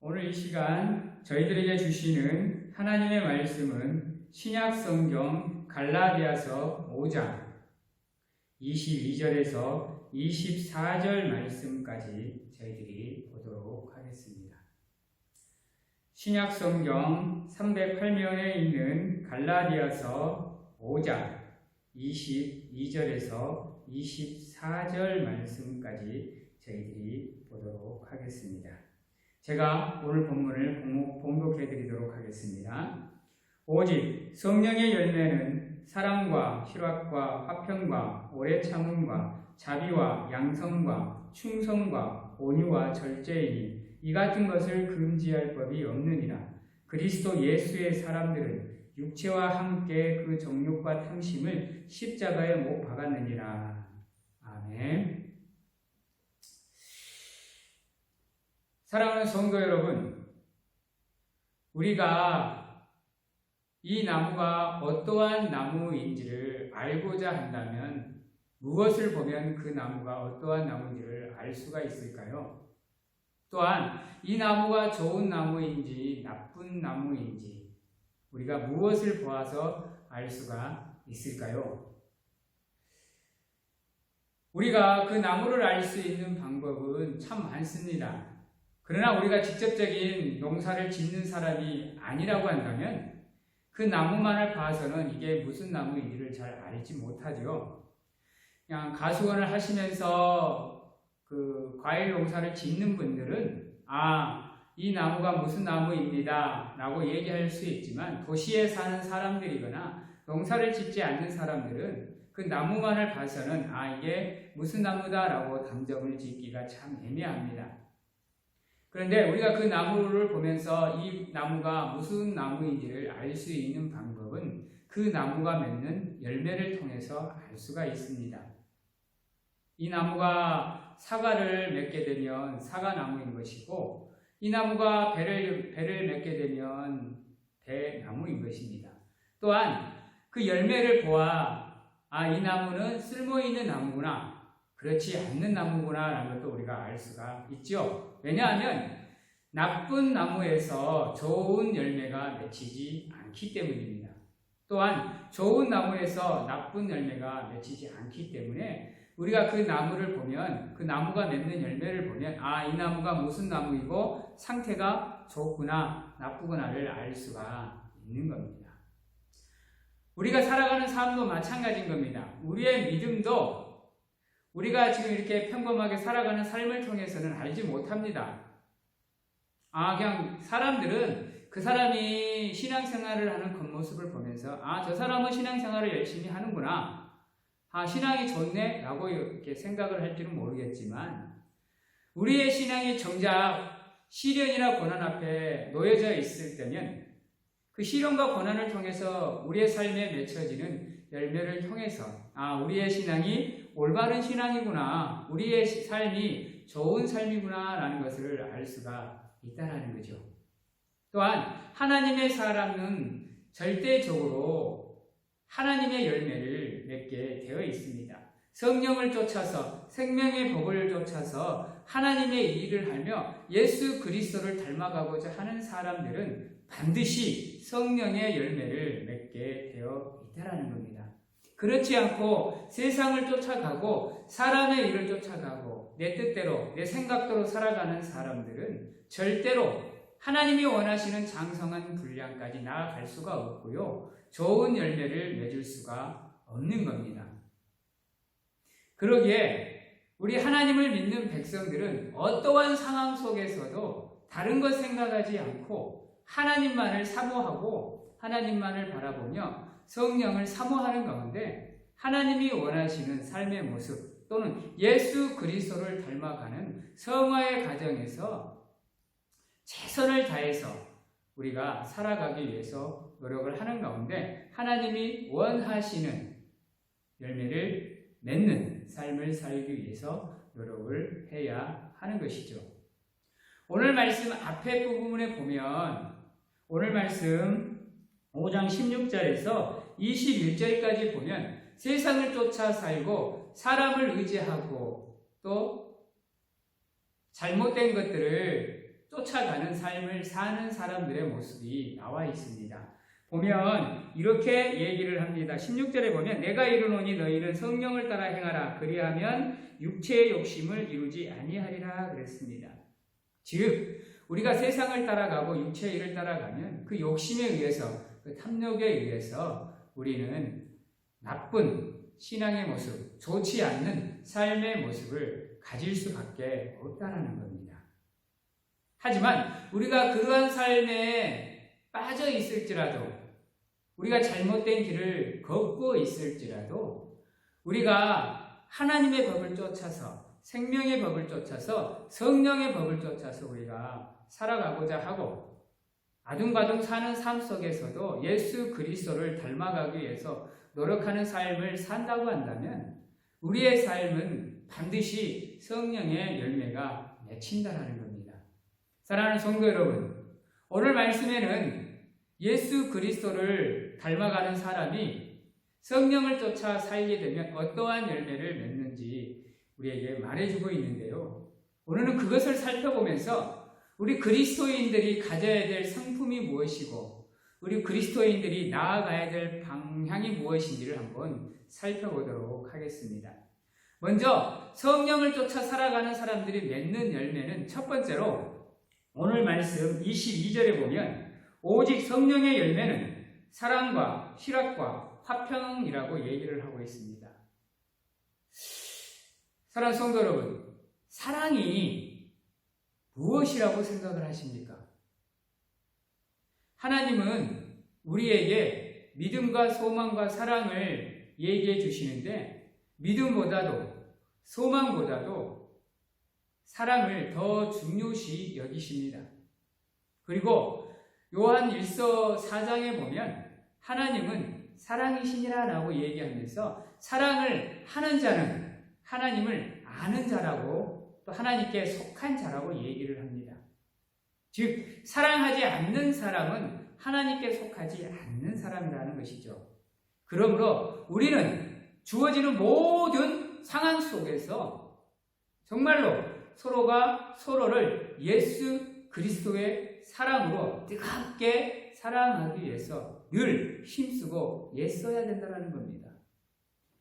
오늘 이 시간 저희들에게 주시는 하나님의 말씀은 신약성경 갈라디아서 5장 22절에서 24절 말씀까지 저희들이 보도록 하겠습니다. 신약성경 308면에 있는 갈라디아서 5장 22절에서 24절 말씀까지 저희들이 보도록 하겠습니다. 제가 오늘 본문을 봉독해 드리도록 하겠습니다. 오직 성령의 열매는 사랑과 희락과 화평과 오래 참음과 자비와 양성과 충성과 온유와 절제이니 이 같은 것을 금지할 법이 없느니라. 그리스도 예수의 사람들은 육체와 함께 그 정욕과 탐심을 십자가에 못 박았느니라. 아멘. 사랑하는 성도 여러분, 우리가 이 나무가 어떠한 나무인지를 알고자 한다면 무엇을 보면 그 나무가 어떠한 나무인지를 알 수가 있을까요? 또한 이 나무가 좋은 나무인지 나쁜 나무인지 우리가 무엇을 보아서 알 수가 있을까요? 우리가 그 나무를 알 수 있는 방법은 참 많습니다. 그러나 우리가 직접적인 농사를 짓는 사람이 아니라고 한다면 그 나무만을 봐서는 이게 무슨 나무인지를 잘 알지 못하죠. 그냥 가수원을 하시면서 그 과일 농사를 짓는 분들은 이 나무가 무슨 나무입니다 라고 얘기할 수 있지만 도시에 사는 사람들이거나 농사를 짓지 않는 사람들은 그 나무만을 봐서는 이게 무슨 나무다 라고 단정을 짓기가 참 애매합니다. 그런데 우리가 그 나무를 보면서 이 나무가 무슨 나무인지를 알 수 있는 방법은 그 나무가 맺는 열매를 통해서 알 수가 있습니다. 이 나무가 사과를 맺게 되면 사과나무인 것이고 이 나무가 배를 맺게 되면 배나무인 것입니다. 또한 그 열매를 보아 이 나무는 쓸모있는 나무구나, 그렇지 않는 나무구나 라는 것도 우리가 알 수가 있죠. 왜냐하면 나쁜 나무에서 좋은 열매가 맺히지 않기 때문입니다. 또한 좋은 나무에서 나쁜 열매가 맺히지 않기 때문에 우리가 그 나무를 보면 그 나무가 맺는 열매를 보면 이 나무가 무슨 나무이고 상태가 좋구나 나쁘구나를 알 수가 있는 겁니다. 우리가 살아가는 삶도 마찬가지인 겁니다. 우리의 믿음도 우리가 지금 이렇게 평범하게 살아가는 삶을 통해서는 알지 못합니다. 그냥 사람들은 그 사람이 신앙생활을 하는 겉모습을 보면서 저 사람은 신앙생활을 열심히 하는구나, 신앙이 좋네 라고 이렇게 생각을 할지는 모르겠지만 우리의 신앙이 정작 시련이나 고난 앞에 놓여져 있을 때면 그 시련과 고난을 통해서 우리의 삶에 맺혀지는 열매를 통해서 우리의 신앙이 올바른 신앙이구나, 우리의 삶이 좋은 삶이구나 라는 것을 알 수가 있다는 거죠. 또한 하나님의 사람은 절대적으로 하나님의 열매를 맺게 되어 있습니다. 성령을 쫓아서 생명의 법을 쫓아서 하나님의 일을 하며 예수 그리스도를 닮아가고자 하는 사람들은 반드시 성령의 열매를 맺게 되어 있다는 겁니다. 그렇지 않고 세상을 쫓아가고 사람의 일을 쫓아가고 내 뜻대로 내 생각대로 살아가는 사람들은 절대로 하나님이 원하시는 장성한 분량까지 나아갈 수가 없고요, 좋은 열매를 맺을 수가 없는 겁니다. 그러기에 우리 하나님을 믿는 백성들은 어떠한 상황 속에서도 다른 것 생각하지 않고 하나님만을 사모하고 하나님만을 바라보며 성령을 사모하는 가운데 하나님이 원하시는 삶의 모습 또는 예수 그리스도를 닮아가는 성화의 과정에서 최선을 다해서 우리가 살아가기 위해서 노력을 하는 가운데 하나님이 원하시는 열매를 맺는 삶을 살기 위해서 노력을 해야 하는 것이죠. 오늘 말씀 앞에 부분에 보면 오늘 말씀 5장 16절에서 21절까지 보면 세상을 쫓아 살고 사람을 의지하고 또 잘못된 것들을 쫓아가는 삶을 사는 사람들의 모습이 나와 있습니다. 보면 이렇게 얘기를 합니다. 16절에 보면 내가 이르노니 너희는 성령을 따라 행하라. 그리하면 육체의 욕심을 이루지 아니하리라 그랬습니다. 즉 우리가 세상을 따라가고 육체의 일을 따라가면 그 욕심에 의해서, 그 탐욕에 의해서 우리는 나쁜 신앙의 모습, 좋지 않는 삶의 모습을 가질 수밖에 없다라는 겁니다. 하지만 우리가 그러한 삶에 빠져 있을지라도, 우리가 잘못된 길을 걷고 있을지라도, 우리가 하나님의 법을 쫓아서, 생명의 법을 쫓아서, 성령의 법을 쫓아서 우리가 살아가고자 하고 아둥바둥 사는 삶 속에서도 예수 그리스도를 닮아가기 위해서 노력하는 삶을 산다고 한다면 우리의 삶은 반드시 성령의 열매가 맺힌다는 겁니다. 사랑하는 성도 여러분, 오늘 말씀에는 예수 그리스도를 닮아가는 사람이 성령을 쫓아 살게 되면 어떠한 열매를 맺는지 우리에게 말해주고 있는데요. 오늘은 그것을 살펴보면서 우리 그리스도인들이 가져야 될 상품이 무엇이고 우리 그리스도인들이 나아가야 될 방향이 무엇인지를 한번 살펴보도록 하겠습니다. 먼저 성령을 쫓아 살아가는 사람들이 맺는 열매는 첫 번째로 오늘 말씀 22절에 보면 오직 성령의 열매는 사랑과 희락과 화평이라고 얘기를 하고 있습니다. 사랑하는 성도 여러분, 사랑이 무엇이라고 생각을 하십니까? 하나님은 우리에게 믿음과 소망과 사랑을 얘기해 주시는데 믿음보다도 소망보다도 사랑을 더 중요시 여기십니다. 그리고 요한 1서 4장에 보면 하나님은 사랑이시니라라고 얘기하면서 사랑을 하는 자는 하나님을 아는 자라고 또 하나님께 속한 자라고 얘기를 합니다. 즉 사랑하지 않는 사람은 하나님께 속하지 않는 사람이라는 것이죠. 그러므로 우리는 주어지는 모든 상황 속에서 정말로 서로가 서로를 예수 그리스도의 사랑으로 뜨겁게 사랑하기 위해서 늘 힘쓰고 애써야 된다는 겁니다.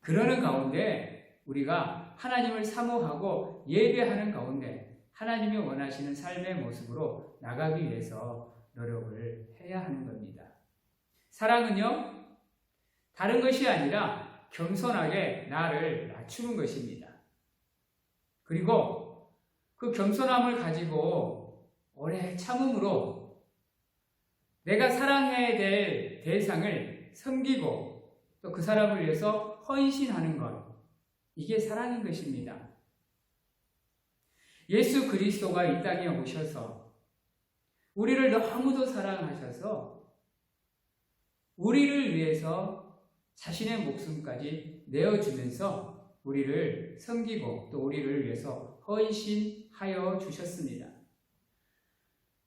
그러는 가운데 우리가 하나님을 사모하고 예배하는 가운데 하나님이 원하시는 삶의 모습으로 나가기 위해서 노력을 해야 하는 겁니다. 사랑은요, 다른 것이 아니라 겸손하게 나를 낮추는 것입니다. 그리고 그 겸손함을 가지고 오래 참음으로 내가 사랑해야 될 대상을 섬기고 또 그 사람을 위해서 헌신하는 것, 이게 사랑인 것입니다. 예수 그리스도가 이 땅에 오셔서 우리를 너무도 사랑하셔서 우리를 위해서 자신의 목숨까지 내어주면서 우리를 섬기고 또 우리를 위해서 헌신하여 주셨습니다.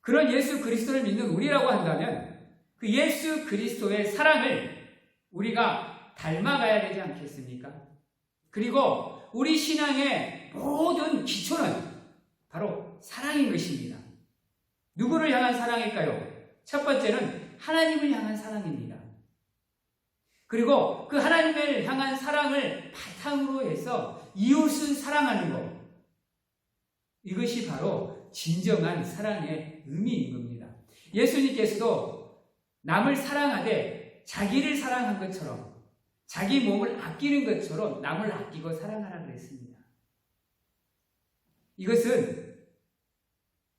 그런 예수 그리스도를 믿는 우리라고 한다면 그 예수 그리스도의 사랑을 우리가 닮아가야 되지 않겠습니까? 그리고 우리 신앙의 모든 기초는 바로 사랑인 것입니다. 누구를 향한 사랑일까요? 첫 번째는 하나님을 향한 사랑입니다. 그리고 그 하나님을 향한 사랑을 바탕으로 해서 이웃을 사랑하는 것, 이것이 바로 진정한 사랑의 의미인 겁니다. 예수님께서도 남을 사랑하되 자기를 사랑한 것처럼 자기 몸을 아끼는 것처럼 남을 아끼고 사랑하라 그랬습니다. 이것은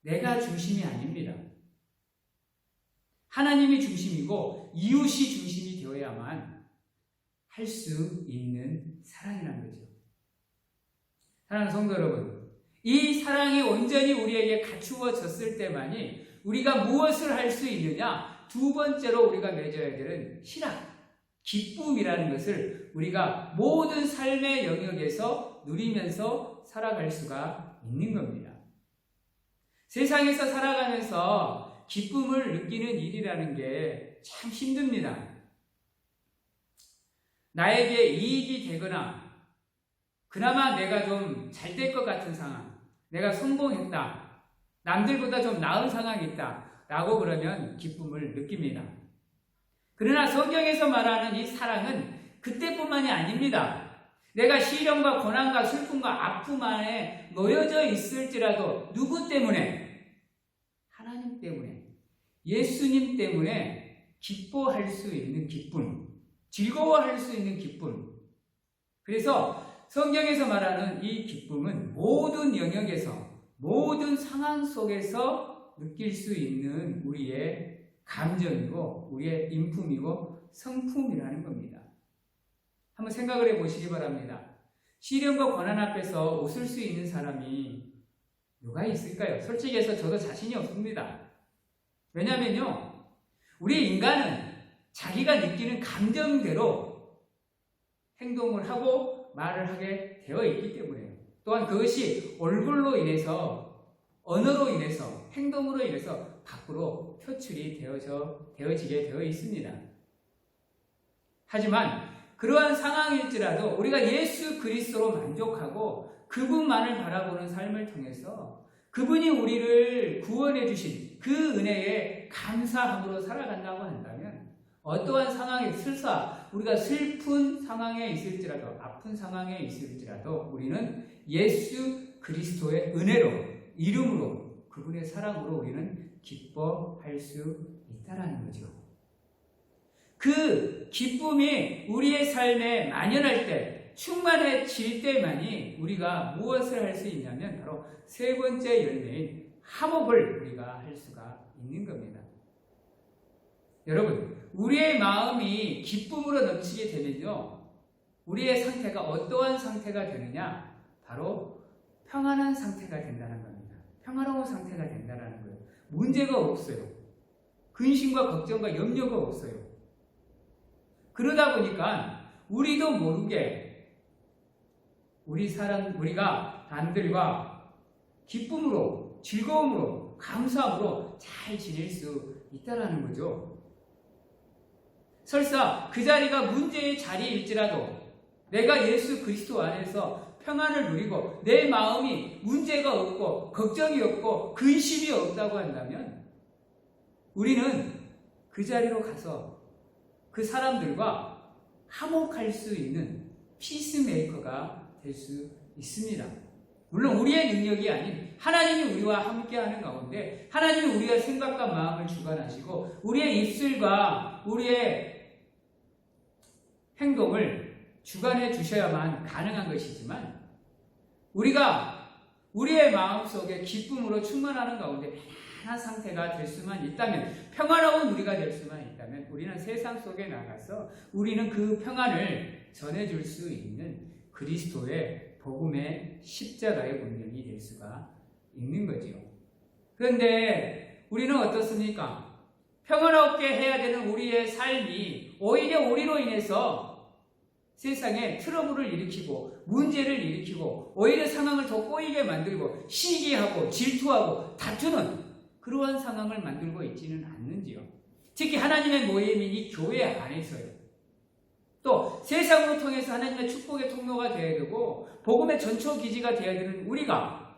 내가 중심이 아닙니다. 하나님이 중심이고 이웃이 중심이 되어야만 할 수 있는 사랑이라는 거죠. 사랑하는 성도 여러분, 이 사랑이 온전히 우리에게 갖추어졌을 때만이 우리가 무엇을 할 수 있느냐? 두 번째로 우리가 맺어야 되는 희락, 기쁨이라는 것을 우리가 모든 삶의 영역에서 누리면서 살아갈 수가 있는 겁니다. 세상에서 살아가면서 기쁨을 느끼는 일이라는 게 참 힘듭니다. 나에게 이익이 되거나 그나마 내가 좀 잘 될 것 같은 상황, 내가 성공했다, 남들보다 좀 나은 상황이 있다라고 그러면 기쁨을 느낍니다. 그러나 성경에서 말하는 이 사랑은 그때뿐만이 아닙니다. 내가 시련과 고난과 슬픔과 아픔 안에 놓여져 있을지라도 누구 때문에? 하나님 때문에, 예수님 때문에 기뻐할 수 있는 기쁨, 즐거워할 수 있는 기쁨. 그래서 성경에서 말하는 이 기쁨은 모든 영역에서, 모든 상황 속에서 느낄 수 있는 우리의 감정이고 우리의 인품이고 성품이라는 겁니다. 한번 생각을 해보시기 바랍니다. 시련과 고난 앞에서 웃을 수 있는 사람이 누가 있을까요? 솔직히 해서 저도 자신이 없습니다. 왜냐하면요, 우리 인간은 자기가 느끼는 감정대로 행동을 하고 말을 하게 되어 있기 때문에요. 또한 그것이 얼굴로 인해서, 언어로 인해서, 행동으로 인해서 밖으로 표출이 되어지게 되어 있습니다. 하지만 그러한 상황일지라도 우리가 예수 그리스도로 만족하고 그분만을 바라보는 삶을 통해서 그분이 우리를 구원해 주신 그 은혜에 감사함으로 살아간다고 한다면 어떠한 상황에 설사 우리가 슬픈 상황에 있을지라도 아픈 상황에 있을지라도 우리는 예수 그리스도의 은혜로 이름으로 그분의 사랑으로 우리는 기뻐할 수 있다라는 거죠. 그 기쁨이 우리의 삶에 만연할 때, 충만해질 때만이 우리가 무엇을 할 수 있냐면 바로 세 번째 열매인 화목을 우리가 할 수가 있는 겁니다. 여러분, 우리의 마음이 기쁨으로 넘치게 되면요, 우리의 상태가 어떠한 상태가 되느냐? 바로 평안한 상태가 된다는 겁니다. 평화로운 상태가 된다는 거예요. 문제가 없어요. 근심과 걱정과 염려가 없어요. 그러다 보니까 우리도 모르게 우리가 남들과 기쁨으로, 즐거움으로, 감사함으로 잘 지낼 수 있다라는 거죠. 설사 그 자리가 문제의 자리일지라도 내가 예수 그리스도 안에서 평안을 누리고 내 마음이 문제가 없고 걱정이 없고 근심이 없다고 한다면 우리는 그 자리로 가서 그 사람들과 화목할 수 있는 피스메이커가 될 수 있습니다. 물론 우리의 능력이 아닌 하나님이 우리와 함께하는 가운데 하나님이 우리의 생각과 마음을 주관하시고 우리의 입술과 우리의 행동을 주관해 주셔야만 가능한 것이지만 우리가 우리의 마음속에 기쁨으로 충만하는 가운데 편안한 상태가 될 수만 있다면, 평화로운 우리가 될 수만 있다면 우리는 세상 속에 나가서 우리는 그 평안을 전해줄 수 있는 그리스도의 복음의 십자가의 본령이 될 수가 있는 거지요. 그런데 우리는 어떻습니까? 평안롭게 해야 되는 우리의 삶이 오히려 우리로 인해서 세상에 트러블을 일으키고 문제를 일으키고 오히려 상황을 더 꼬이게 만들고 시기하고 질투하고 다투는 그러한 상황을 만들고 있지는 않는지요. 특히 하나님의 모임인 이 교회 안에서요. 또 세상으로 통해서 하나님의 축복의 통로가 되어야 되고 복음의 전초기지가 되어야 되는 우리가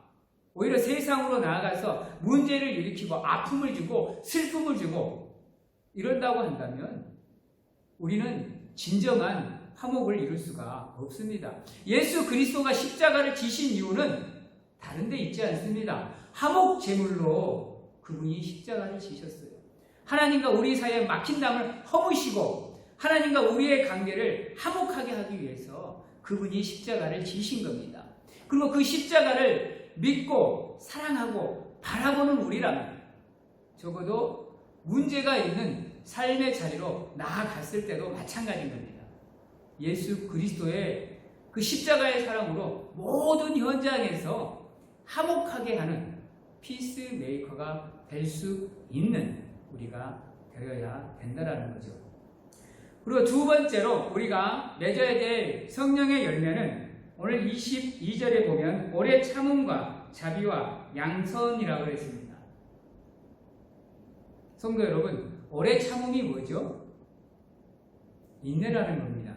오히려 세상으로 나아가서 문제를 일으키고 아픔을 주고 슬픔을 주고 이런다고 한다면 우리는 진정한 화목을 이룰 수가 없습니다. 예수 그리스도가 십자가를 지신 이유는 다른 데 있지 않습니다. 화목 제물로 그분이 십자가를 지셨어요. 하나님과 우리 사이에 막힌 담을 허무시고 하나님과 우리의 관계를 화목하게 하기 위해서 그분이 십자가를 지신 겁니다. 그리고 그 십자가를 믿고 사랑하고 바라보는 우리라면 적어도 문제가 있는 삶의 자리로 나아갔을 때도 마찬가지인 겁니다. 예수 그리스도의 그 십자가의 사랑으로 모든 현장에서 화목하게 하는 피스메이커가 될 수 있는 우리가 되어야 된다는 거죠. 그리고 두 번째로 우리가 맺어야 될 성령의 열매는 오늘 22절에 보면 오래 참음과 자비와 양선이라고 했습니다. 성도 여러분, 오래 참음이 뭐죠? 인내라는 겁니다.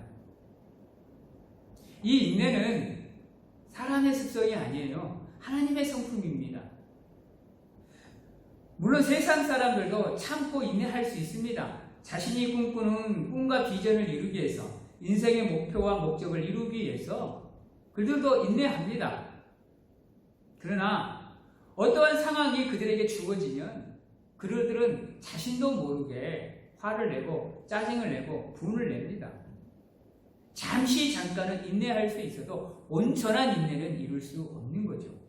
이 인내는 사람의 습성이 아니에요. 하나님의 성품입니다. 물론 세상 사람들도 참고 인내할 수 있습니다. 자신이 꿈꾸는 꿈과 비전을 이루기 위해서, 인생의 목표와 목적을 이루기 위해서 그들도 인내합니다. 그러나 어떠한 상황이 그들에게 주어지면 그들은 자신도 모르게 화를 내고 짜증을 내고 분을 냅니다. 잠깐은 인내할 수 있어도 온전한 인내는 이룰 수 없는 거죠.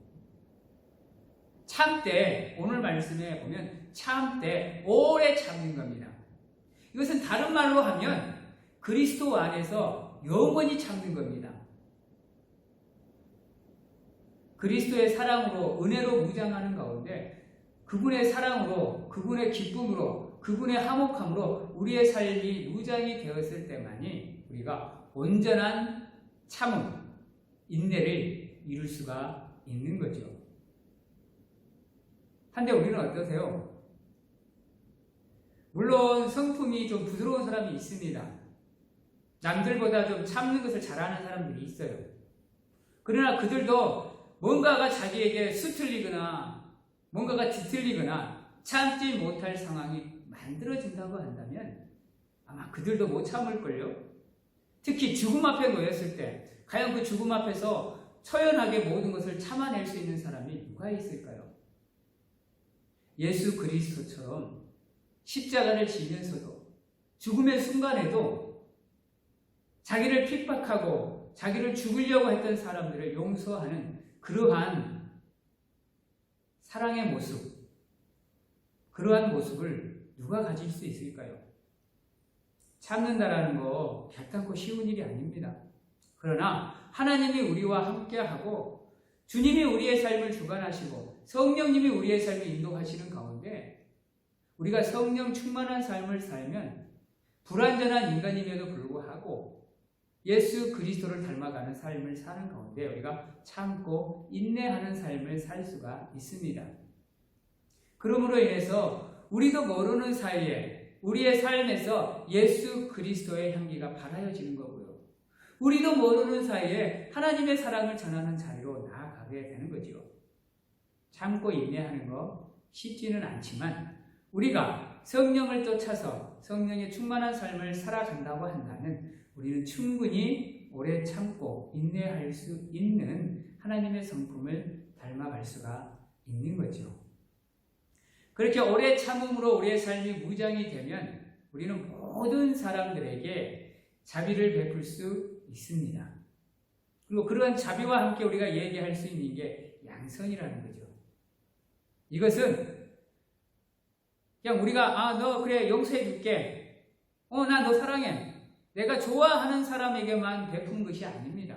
참되, 오늘 말씀에 보면 참되 오래 참는 겁니다. 이것은 다른 말로 하면 그리스도 안에서 영원히 참는 겁니다. 그리스도의 사랑으로, 은혜로 무장하는 가운데 그분의 사랑으로, 그분의 기쁨으로, 그분의 화목함으로 우리의 삶이 무장이 되었을 때만이 우리가 온전한 참음, 인내를 이룰 수가 있는 거죠. 한데 우리는 어떠세요? 물론 성품이 좀 부드러운 사람이 있습니다. 남들보다 좀 참는 것을 잘하는 사람들이 있어요. 그러나 그들도 뭔가가 자기에게 수틀리거나 뭔가가 뒤틀리거나 참지 못할 상황이 만들어진다고 한다면 아마 그들도 못 참을걸요. 특히 죽음 앞에 놓였을 때 과연 그 죽음 앞에서 처연하게 모든 것을 참아낼 수 있는 사람이 누가 있을까요? 예수 그리스도처럼 십자가를 지면서도 죽음의 순간에도 자기를 핍박하고 자기를 죽이려고 했던 사람들을 용서하는 그러한 사랑의 모습, 그러한 모습을 누가 가질 수 있을까요? 참는다라는 거 결단코 쉬운 일이 아닙니다. 그러나 하나님이 우리와 함께하고 주님이 우리의 삶을 주관하시고 성령님이 우리의 삶을 인도하시는 가운데 우리가 성령 충만한 삶을 살면 불완전한 인간임에도 불구하고 예수 그리스도를 닮아가는 삶을 사는 가운데 우리가 참고 인내하는 삶을 살 수가 있습니다. 그러므로 인해서 우리도 모르는 사이에 우리의 삶에서 예수 그리스도의 향기가 발하여지는 거고요. 우리도 모르는 사이에 하나님의 사랑을 전하는 자리로 나아가게 되는 거죠. 참고 인내하는 거 쉽지는 않지만 우리가 성령을 쫓아서 성령의 충만한 삶을 살아간다고 한다면 우리는 충분히 오래 참고 인내할 수 있는 하나님의 성품을 닮아갈 수가 있는 거죠. 그렇게 오래 참음으로 우리의 삶이 무장이 되면 우리는 모든 사람들에게 자비를 베풀 수 있습니다. 그리고 그러한 자비와 함께 우리가 얘기할 수 있는 게 양선이라는 거죠. 이것은 그냥 우리가 너 그래 용서해 줄게. 나 너 사랑해. 내가 좋아하는 사람에게만 베푼 것이 아닙니다.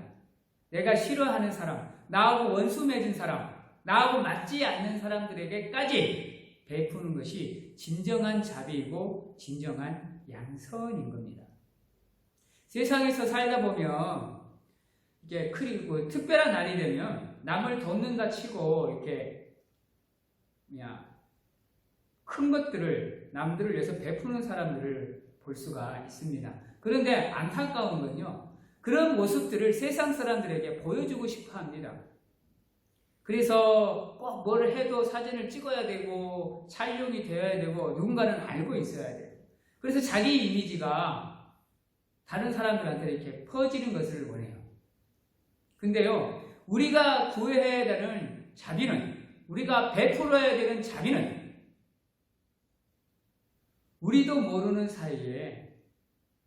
내가 싫어하는 사람, 나하고 원수 맺은 사람, 나하고 맞지 않는 사람들에게까지 베푸는 것이 진정한 자비이고 진정한 양선인 겁니다. 세상에서 살다 보면 이게 그리고 특별한 날이 되면 남을 돕는다 치고 이렇게 그냥 큰 것들을 남들을 위해서 베푸는 사람들을 볼 수가 있습니다. 그런데 안타까운 건요, 그런 모습들을 세상 사람들에게 보여주고 싶어 합니다. 그래서 꼭 뭘 해도 사진을 찍어야 되고 촬영이 되어야 되고 누군가는 알고 있어야 돼요. 그래서 자기 이미지가 다른 사람들한테 이렇게 퍼지는 것을 원해요. 근데요, 우리가 구해야 되는 자비는, 우리가 베풀어야 되는 자비는 우리도 모르는 사이에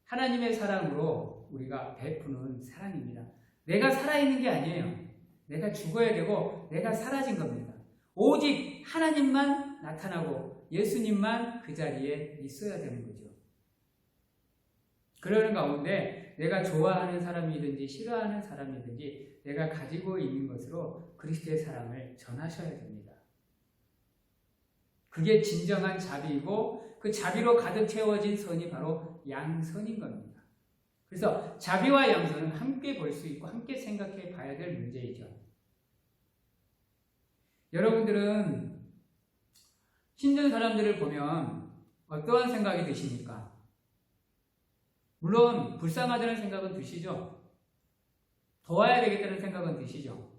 하나님의 사랑으로 우리가 베푸는 사랑입니다. 내가 살아있는 게 아니에요. 내가 죽어야 되고 내가 사라진 겁니다. 오직 하나님만 나타나고 예수님만 그 자리에 있어야 되는 거죠. 그러는 가운데 내가 좋아하는 사람이든지 싫어하는 사람이든지 내가 가지고 있는 것으로 그리스도의 사랑을 전하셔야 됩니다. 그게 진정한 자비이고 그 자비로 가득 채워진 선이 바로 양선인 겁니다. 그래서 자비와 양선은 함께 볼 수 있고 함께 생각해 봐야 될 문제이죠. 여러분들은 힘든 사람들을 보면 어떠한 생각이 드십니까? 물론 불쌍하다는 생각은 드시죠. 도와야 되겠다는 생각은 드시죠.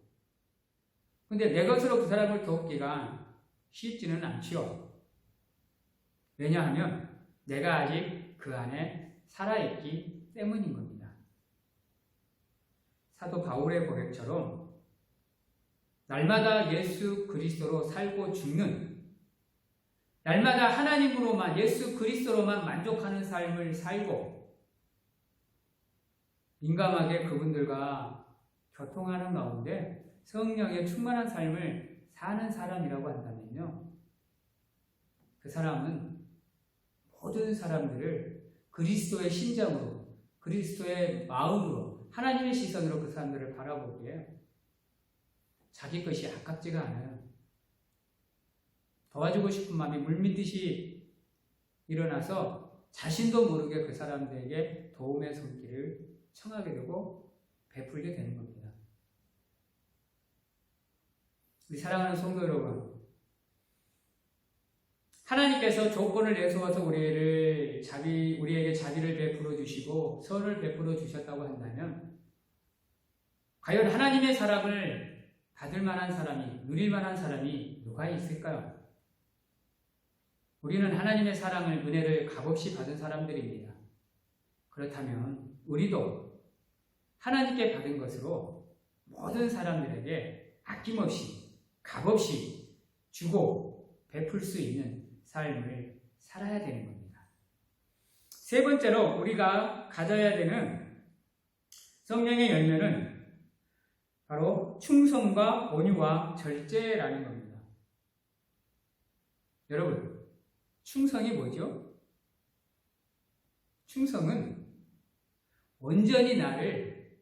근데 내 것으로 그 사람을 돕기가 쉽지는 않지요. 왜냐하면 내가 아직 그 안에 살아있기 때문인 겁니다. 사도 바울의 고백처럼 날마다 예수 그리스도로 살고 죽는, 날마다 하나님으로만, 예수 그리스도로만 만족하는 삶을 살고 민감하게 그분들과 교통하는 가운데 성령의 충만한 삶을 사는 사람이라고 한다면요, 그 사람은 모든 사람들을 그리스도의 심장으로, 그리스도의 마음으로, 하나님의 시선으로 그 사람들을 바라보기에 자기 것이 아깝지가 않아요. 도와주고 싶은 마음이 물밀듯이 일어나서 자신도 모르게 그 사람들에게 도움의 손길을 청하게 되고 베풀게 되는 겁니다. 우리 사랑하는 성도 여러분, 하나님께서 조건을 내세워서 우리에게 자비를 베풀어 주시고 선을 베풀어 주셨다고 한다면 과연 하나님의 사랑을 받을 만한 사람이, 누릴 만한 사람이 누가 있을까요? 우리는 하나님의 사랑을, 은혜를 값없이 받은 사람들입니다. 그렇다면 우리도 하나님께 받은 것으로 모든 사람들에게 아낌없이, 값없이 주고 베풀 수 있는 삶을 살아야 되는 겁니다. 세 번째로 우리가 가져야 되는 성령의 열매는 바로 충성과 온유와 절제라는 겁니다. 여러분, 충성이 뭐죠? 충성은 온전히 나를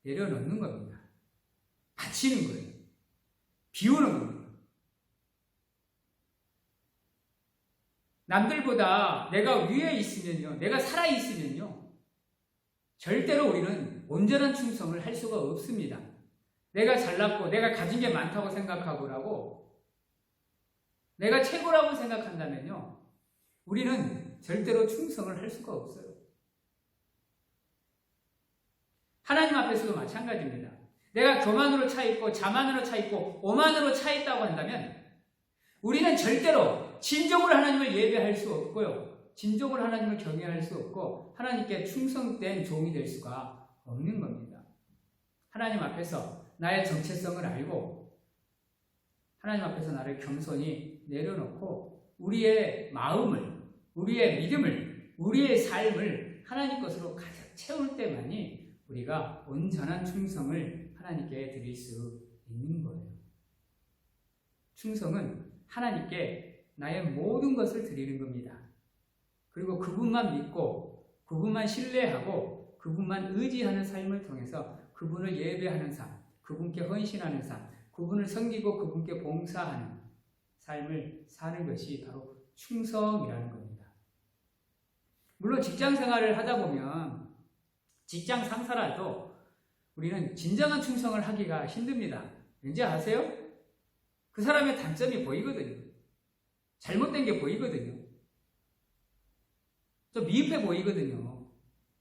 내려놓는 겁니다. 바치는 거예요. 비우는 겁니다. 남들보다 내가 위에 있으면요, 내가 살아있으면요, 절대로 우리는 온전한 충성을 할 수가 없습니다. 내가 잘났고 내가 가진 게 많다고 생각하고라고, 내가 최고라고 생각한다면요, 우리는 절대로 충성을 할 수가 없어요. 하나님 앞에서도 마찬가지입니다. 내가 교만으로 차있고 자만으로 차있고 오만으로 차있다고 한다면 우리는 절대로 진정으로 하나님을 예배할 수 없고요, 진정으로 하나님을 경외할 수 없고 하나님께 충성된 종이 될 수가 없는 겁니다. 하나님 앞에서 나의 정체성을 알고 하나님 앞에서 나를 겸손히 내려놓고 우리의 마음을, 우리의 믿음을, 우리의 삶을 하나님 것으로 가득 채울 때만이 우리가 온전한 충성을 하나님께 드릴 수 있는 거예요. 충성은 하나님께 나의 모든 것을 드리는 겁니다. 그리고 그분만 믿고 그분만 신뢰하고 그분만 의지하는 삶을 통해서 그분을 예배하는 삶, 그분께 헌신하는 삶, 그분을 섬기고 그분께 봉사하는 삶을 사는 것이 바로 충성이라는 겁니다. 물론 직장 생활을 하다 보면 직장 상사라도 우리는 진정한 충성을 하기가 힘듭니다. 왠지 아세요? 그 사람의 단점이 보이거든요. 잘못된 게 보이거든요. 좀 미흡해 보이거든요.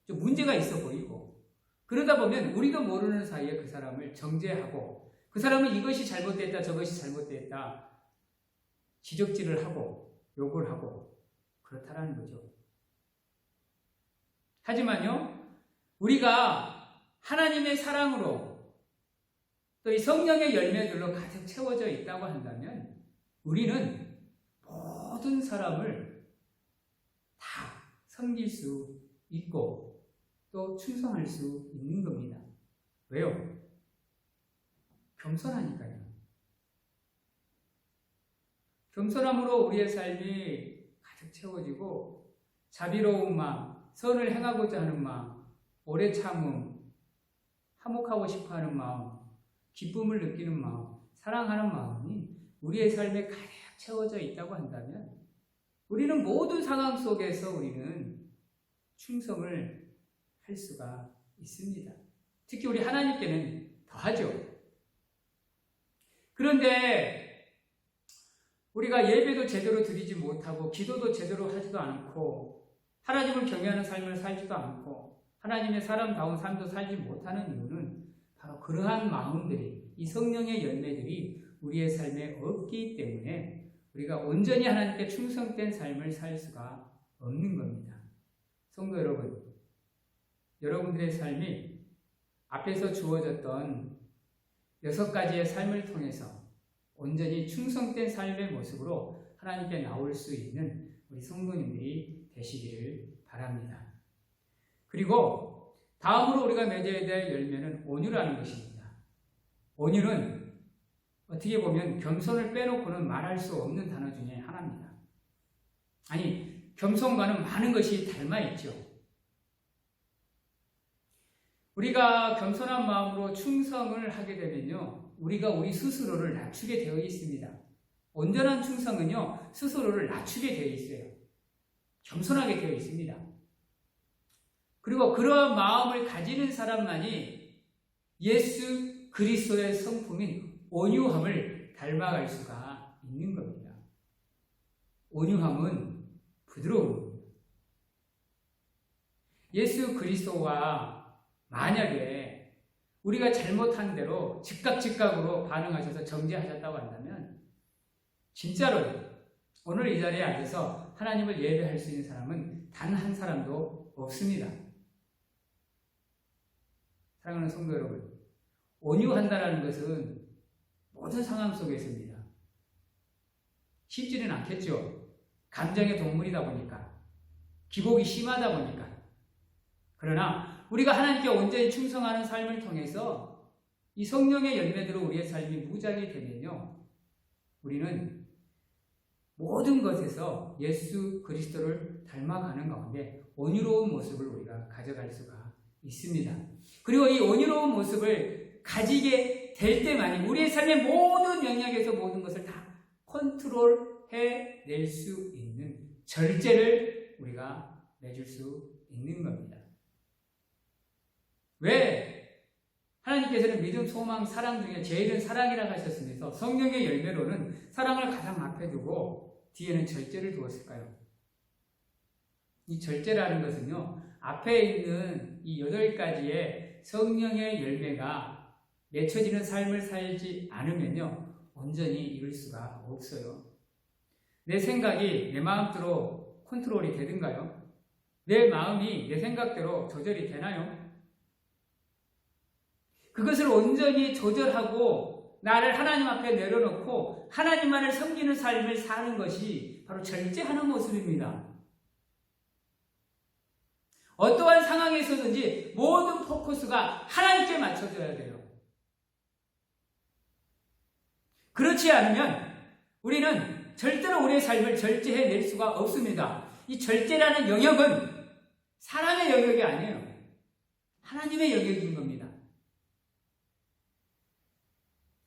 좀 문제가 있어 보이고. 그러다 보면 우리도 모르는 사이에 그 사람을 정죄하고, 그 사람은 이것이 잘못됐다, 저것이 잘못됐다 지적질을 하고 욕을 하고 그렇다라는 거죠. 하지만요, 우리가 하나님의 사랑으로 또 이 성령의 열매들로 가득 채워져 있다고 한다면 우리는 모든 사람을 다 섬길 수 있고 또 충성할 수 있는 겁니다. 왜요? 겸손하니까요. 겸손함으로 우리의 삶이 가득 채워지고 자비로운 마음, 선을 행하고자 하는 마음, 오래 참음, 화목하고 싶어하는 마음, 기쁨을 느끼는 마음, 사랑하는 마음이 우리의 삶에 가득 채워져 있다고 한다면 우리는 모든 상황 속에서 우리는 충성을 할 수가 있습니다. 특히 우리 하나님께는 더하죠. 그런데 우리가 예배도 제대로 드리지 못하고 기도도 제대로 하지도 않고 하나님을 경외하는 삶을 살지도 않고 하나님의 사람다운 삶도 살지 못하는 이유는 바로 그러한 마음들이, 이 성령의 열매들이 우리의 삶에 없기 때문에 우리가 온전히 하나님께 충성된 삶을 살 수가 없는 겁니다. 성도 여러분, 여러분들의 삶이 앞에서 주어졌던 6가지의 삶을 통해서 온전히 충성된 삶의 모습으로 하나님께 나올 수 있는 우리 성도님들이 되시기를 바랍니다. 그리고 다음으로 우리가 맺어야 될 열매는 온유라는 것입니다. 온유는 어떻게 보면 겸손을 빼놓고는 말할 수 없는 단어 중에 하나입니다. 아니, 겸손과는 많은 것이 닮아있죠. 우리가 겸손한 마음으로 충성을 하게 되면요, 우리가 우리 스스로를 낮추게 되어 있습니다. 온전한 충성은요, 스스로를 낮추게 되어 있어요. 겸손하게 되어 있습니다. 그리고 그러한 마음을 가지는 사람만이 예수 그리스도의 성품인 온유함을 닮아갈 수가 있는 겁니다. 온유함은 부드러움입니다. 예수 그리스도와 만약에 우리가 잘못한 대로 즉각으로 반응하셔서 정죄하셨다고 한다면 진짜로 오늘 이 자리에 앉아서 하나님을 예배할 수 있는 사람은 단 한 사람도 없습니다. 사랑하는 성도 여러분, 온유한다는 것은 모든 상황 속에 있습니다. 쉽지는 않겠죠. 감정의 동물이다 보니까, 기복이 심하다 보니까. 그러나 우리가 하나님께 온전히 충성하는 삶을 통해서 이 성령의 열매대로 우리의 삶이 무장이 되면요, 우리는 모든 것에서 예수 그리스도를 닮아가는 가운데 온유로운 모습을 우리가 가져갈 수가 있습니다. 그리고 이 온유로운 모습을 가지게 될 때만이 우리의 삶의 모든 영역에서 모든 것을 다 컨트롤해 낼 수 있는 절제를 우리가 맺을 수 있는 겁니다. 왜 하나님께서는 믿음, 소망, 사랑 중에 제일은 사랑이라고 하셨으면서 성령의 열매로는 사랑을 가장 앞에 두고 뒤에는 절제를 두었을까요? 이 절제라는 것은요, 앞에 있는 이 8가지의 성령의 열매가 맺혀지는 삶을 살지 않으면요, 온전히 이룰 수가 없어요. 내 생각이 내 마음대로 컨트롤이 되든가요? 내 마음이 내 생각대로 조절이 되나요? 그것을 온전히 조절하고 나를 하나님 앞에 내려놓고 하나님만을 섬기는 삶을 사는 것이 바로 절제하는 모습입니다. 어떠한 상황에 있어서든지 모든 포커스가 하나님께 맞춰져야 돼요. 그렇지 않으면 우리는 절대로 우리의 삶을 절제해낼 수가 없습니다. 이 절제라는 영역은 사람의 영역이 아니에요. 하나님의 영역인 겁니다.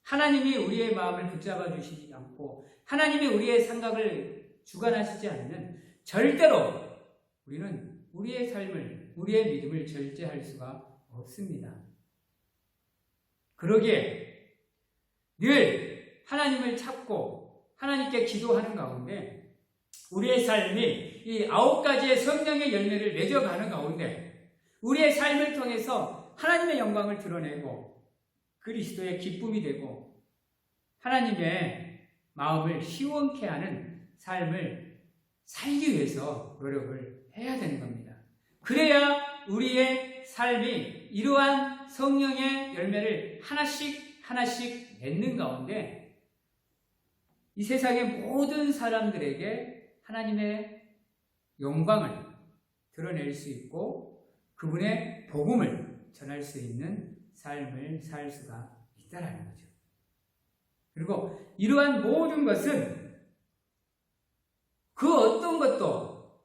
하나님이 우리의 마음을 붙잡아 주시지 않고 하나님이 우리의 생각을 주관하시지 않으면 절대로 우리는 우리의 삶을, 우리의 믿음을 절제할 수가 없습니다. 그러기에 늘 하나님을 찾고 하나님께 기도하는 가운데 우리의 삶이 이 9가지의 성령의 열매를 맺어가는 가운데 우리의 삶을 통해서 하나님의 영광을 드러내고 그리스도의 기쁨이 되고 하나님의 마음을 시원케 하는 삶을 살기 위해서 노력을 해야 되는 겁니다. 그래야 우리의 삶이 이러한 성령의 열매를 하나씩 맺는 가운데 이 세상의 모든 사람들에게 하나님의 영광을 드러낼 수 있고 그분의 복음을 전할 수 있는 삶을 살 수가 있다라는 거죠. 그리고 이러한 모든 것은 그 어떤 것도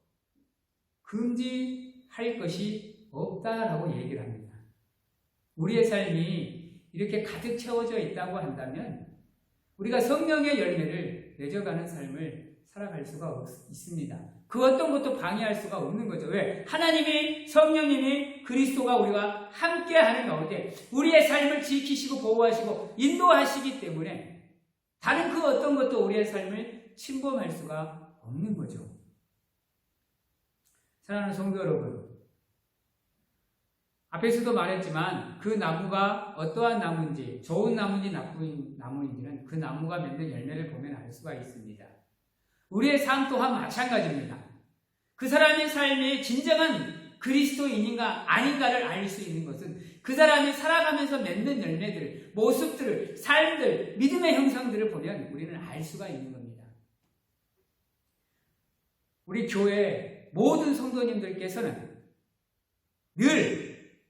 금지할 것이 없다라고 얘기를 합니다. 우리의 삶이 이렇게 가득 채워져 있다고 한다면 우리가 성령의 열매를 맺어가는 삶을 살아갈 수가 있습니다. 그 어떤 것도 방해할 수가 없는 거죠. 왜? 하나님이, 성령님이, 그리스도가 우리와 함께 하는 가운데 우리의 삶을 지키시고 보호하시고 인도하시기 때문에 다른 그 어떤 것도 우리의 삶을 침범할 수가 없는 거죠. 사랑하는 성도 여러분, 앞에서도 말했지만 그 나무가 어떠한 나무인지, 좋은 나무인지 나쁜 나무인지는 그 나무가 맺는 열매를 보면 알 수가 있습니다. 우리의 삶 또한 마찬가지입니다. 그 사람의 삶이 진정한 그리스도인인가 아닌가를 알 수 있는 것은 그 사람이 살아가면서 맺는 열매들, 모습들을, 삶들, 믿음의 형상들을 보면 우리는 알 수가 있는 겁니다. 우리 교회 모든 성도님들께서는 늘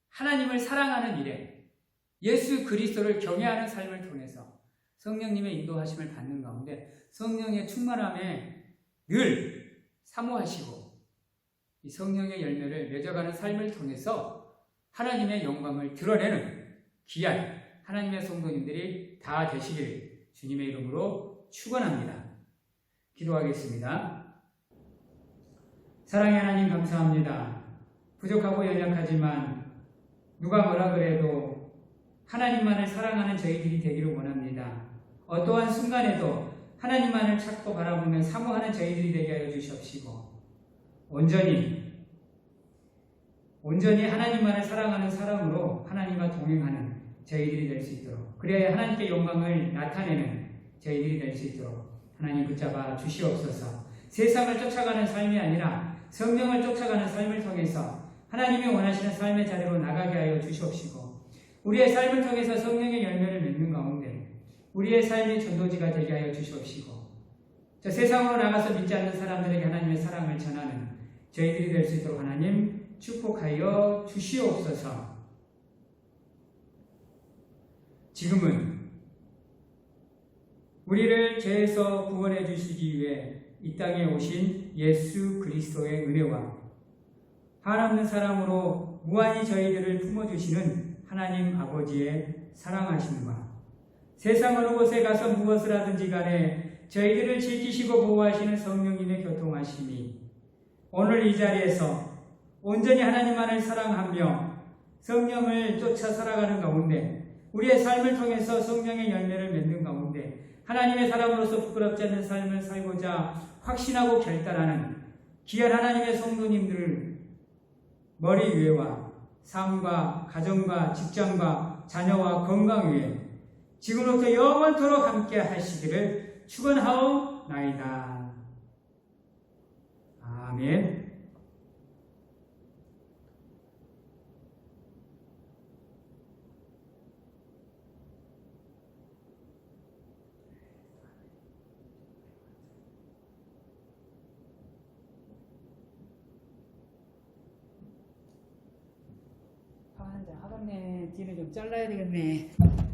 하나님을 사랑하는 일에 예수 그리스도를 경외하는 삶을 통해서 성령님의 인도하심을 받는 가운데 성령의 충만함에 늘 사모하시고 이 성령의 열매를 맺어가는 삶을 통해서 하나님의 영광을 드러내는 귀한 하나님의 성도님들이 다 되시길 주님의 이름으로 축원합니다. 기도하겠습니다. 사랑의 하나님 감사합니다. 부족하고 연약하지만 누가 뭐라 그래도 하나님만을 사랑하는 저희들이 되기를 원합니다. 어떠한 순간에도 하나님만을 찾고 바라보며 사모하는 저희들이 되게 하여 주시옵시고 온전히 하나님만을 사랑하는 사람으로 하나님과 동행하는 저희들이 될 수 있도록 그래야 하나님께 영광을 나타내는 저희들이 될 수 있도록 하나님 붙잡아 주시옵소서. 세상을 쫓아가는 삶이 아니라 성령을 쫓아가는 삶을 통해서 하나님이 원하시는 삶의 자리로 나가게 하여 주시옵시고 우리의 삶을 통해서 성령의 열매를 맺는 가운데 우리의 삶이 전도지가 되게 하여 주시옵시고 저 세상으로 나가서 믿지 않는 사람들에게 하나님의 사랑을 전하는 저희들이 될 수 있도록 하나님 축복하여 주시옵소서. 지금은 우리를 죄에서 구원해 주시기 위해 이 땅에 오신 예수 그리스도의 은혜와 한없는 사랑으로 무한히 저희들을 품어주시는 하나님 아버지의 사랑하심과 세상 어느 곳에 가서 무엇을 하든지 간에 저희들을 지키시고 보호하시는 성령님의 교통하심이 오늘 이 자리에서 온전히 하나님만을 사랑하며 성령을 쫓아 살아가는 가운데 우리의 삶을 통해서 성령의 열매를 맺는 가운데 하나님의 사람으로서 부끄럽지 않는 삶을 살고자 확신하고 결단하는 귀한 하나님의 성도님들을 머리 위에와 삶과 가정과 직장과 자녀와 건강 위에 지금부터 영원토록 함께 하시기를 축원하옵나이다. 아멘. 아, 하겠네. 뒤를 좀 잘라야 되겠네.